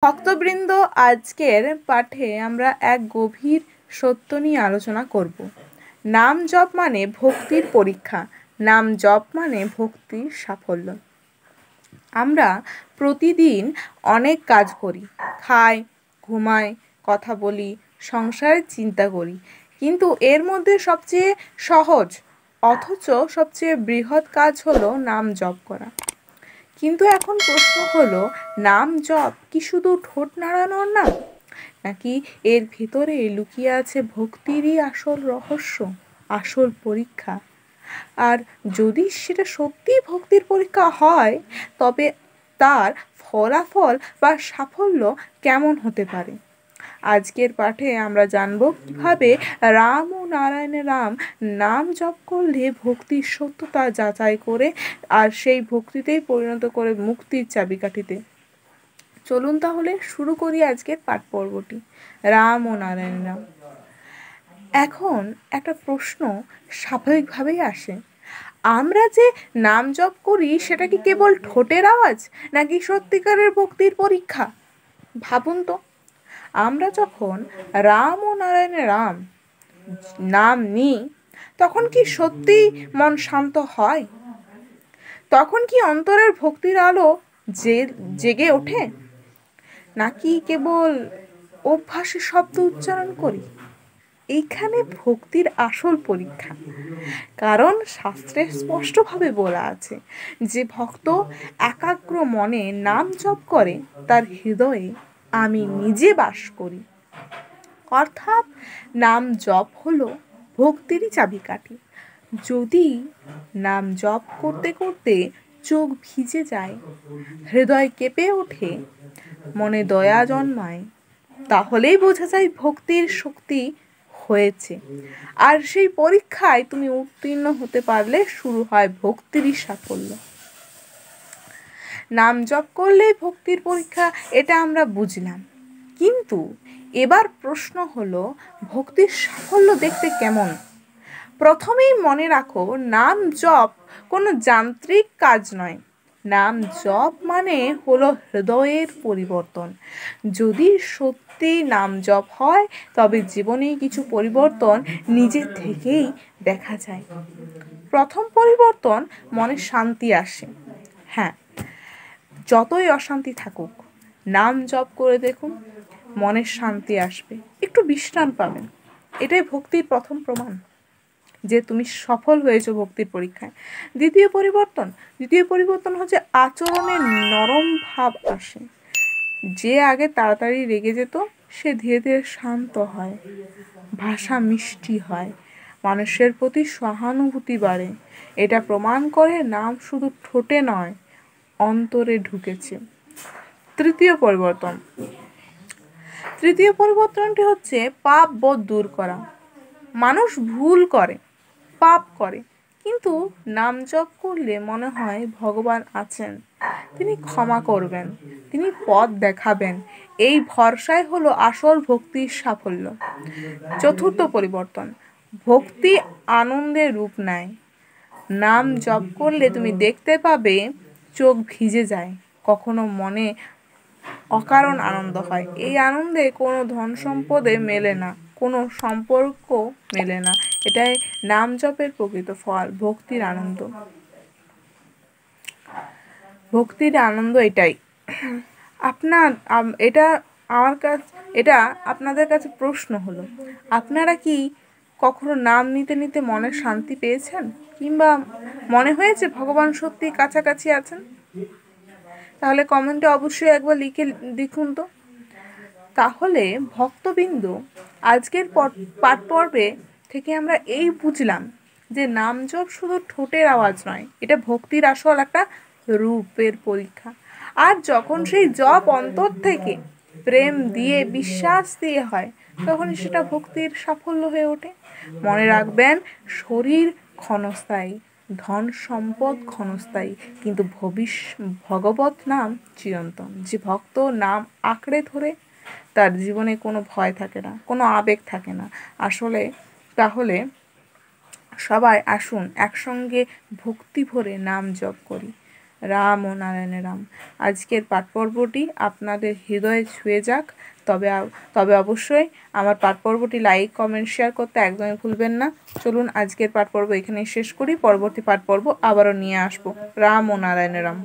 ভক্তবৃন্দ, আজকের পাঠে আমরা এক গভীর সত্য নিয়ে আলোচনা করব। নাম জপ মানে ভক্তির পরীক্ষা, নাম জপ মানে ভক্তির সাফল্য। আমরা প্রতিদিন অনেক কাজ করি, খাই, ঘুমাই, কথা বলি, সংসারের চিন্তা করি, কিন্তু এর মধ্যে সবচেয়ে সহজ অথচ সবচেয়ে বৃহৎ কাজ হলো নাম জপ করা। কিন্তু এখন প্রশ্ন হলো, নাম জপ কি শুধু ঠোঁট নাড়ানোর নাম, নাকি এর ভিতরে লুকিয়ে আছে ভক্তিরই আসল রহস্য, আসল পরীক্ষা? আর যদি সেটা সত্যিই ভক্তির পরীক্ষা হয়, তবে তার ফলাফল বা সাফল্য কেমন হতে পারে? আজকের পাঠে আমরা জানব কিভাবে রাম ও নারায়ণের নাম জপ করলে ভক্তির সত্যতা যাচাই করে আর সেই ভক্তিতেই পরিণত করে মুক্তির চাবিকাঠিতে। চলুন তাহলে শুরু করি আজকের পাঠ পর্বটি। রাম ও নারায়ণের নাম। এখন একটা প্রশ্ন স্বাভাবিকভাবেই আসে, আমরা যে নাম জপ করি সেটা কি কেবল ঠোঁটের আওয়াজ, নাকি সত্যিকারের ভক্তির পরীক্ষা? ভাবুন তো, আমরা যখন রাম ও নারায়ণের নাম নিই, তখন কি সত্যি মন শান্ত হয়? তখন কি অন্তরের ভক্তির আলো জেগে ওঠে, নাকি কেবল অভ্যাসে শব্দ উচ্চারণ করি? এইখানে ভক্তির আসল পরীক্ষা। কারণ শাস্ত্রে স্পষ্টভাবে বলা আছে, যে ভক্ত একাগ্র মনে নাম জপ করে তার হৃদয়ে আমি নিজে বাস করি। অর্থাৎ নাম জপ হলো ভক্তিরই চাবিকাঠি। যদি নাম জপ করতে করতে চোখ ভিজে যায়, হৃদয় কেঁপে ওঠে, মনে দয়া জন্মায়, তাহলেই বোঝা যায় ভক্তির শক্তি হয়েছে। আর সেই পরীক্ষায় তুমি উত্তীর্ণ হতে পারলে শুরু হয় ভক্তিরই সাফল্য। নাম জপ করলেই ভক্তির পরীক্ষা, এটা আমরা বুঝলাম। কিন্তু এবার প্রশ্ন হলো, ভক্তির সাফল্য দেখতে কেমন? প্রথমেই মনে রাখো, নাম জপ কোনো যান্ত্রিক কাজ নয়। নাম জপ মানে হলো হৃদয়ের পরিবর্তন। যদি সত্যি নাম জপ হয়, তবে জীবনে কিছু পরিবর্তন নিজে থেকেই দেখা যায়। প্রথম পরিবর্তন, মনে শান্তি আসে। হ্যাঁ, যতই অশান্তি থাকুক, নাম জপ করে দেখুন, মনের শান্তি আসবে, একটু বিশ্রাম পাবেন। এটাই ভক্তির প্রথম প্রমাণ যে তুমি সফল হয়েছো ভক্তির পরীক্ষায়। দ্বিতীয় পরিবর্তন হচ্ছে আচরণে নরম ভাব আসে। যে আগে তাড়াতাড়ি রেগে যেত, সে ধীরে ধীরে শান্ত হয়, ভাষা মিষ্টি হয়, মানুষের প্রতি সহানুভূতি বাড়ে। এটা প্রমাণ করে নাম শুধু ঠোঁটে নয়, অন্তরে ঢুকেছে। তৃতীয় পরিবর্তনটি হচ্ছে পাপ বোধ দূর করা। মানুষ ভুল করে, পাপ করে, কিন্তু নাম জপ করলে মনে হয় ভগবান আছেন, তিনি ক্ষমা করবেন, তিনি পথ দেখাবেন। এই ভরসাই হলো আসল ভক্তির সাফল্য। চতুর্থ পরিবর্তন, ভক্তি আনন্দের রূপ নেয়। নাম জপ করলে তুমি দেখতে পাবে চোখ ভিজে যায়, কখনো মনে অকারণ আনন্দ হয়। এই আনন্দে কোনো ধন সম্পদে মেলে না, কোনো সম্পর্ক মেলে না। এটাই নাম জপের প্রকৃত ফল, ভক্তির আনন্দ। এটাই এটা আপনাদের কাছে প্রশ্ন হলো, আপনারা কি কখনো নাম নিতে নিতে মনে শান্তি পেয়েছেন, কিংবা মনে হয়েছে ভগবান সত্যি কাছাকাছি আছেন? তাহলে কমেন্টে অবশ্যই একবার লিখুন তো। তাহলে ভক্তবৃন্দ, আজকের পাঠ পর্বে থেকে আমরা এই বুঝলাম যে নাম জপ শুধু ঠোঁটের আওয়াজ নয়, এটা ভক্তির আসল একটা রূপের পরীক্ষা। আর যখন সেই জপ অন্তর থেকে প্রেম দিয়ে, বিশ্বাস দিয়ে হয়, তখন সেটা ভক্তির সাফল্য হয়ে ওঠে। মনে রাখবেন, শরীর ক্ষণস্থায়ী, ধন সম্পদ ক্ষণস্থায়ী, কিন্তু ভগবত নাম চিরন্তন। যে ভক্ত নাম আঁকড়ে ধরে, তার জীবনে কোনো ভয় থাকে না, কোনো আবেগ থাকে না। তাহলে সবাই আসুন একসঙ্গে ভক্তি ভরে নাম জপ করি। রাম ও নারায়ণে রাম। আজকের পাঠ পর্বটি আপনাদের হৃদয়ে ছুঁয়ে যাক, তবে অবশ্যই আমার পাঠ পর্বটি লাইক, কমেন্ট, শেয়ার করতে একদমই ভুলবেন না। চলুন আজকের পাঠ পর্ব এখানেই শেষ করি। পরবর্তী পাঠ পর্ব আবারও নিয়ে আসবো। রাম ও নারায়ণে রাম।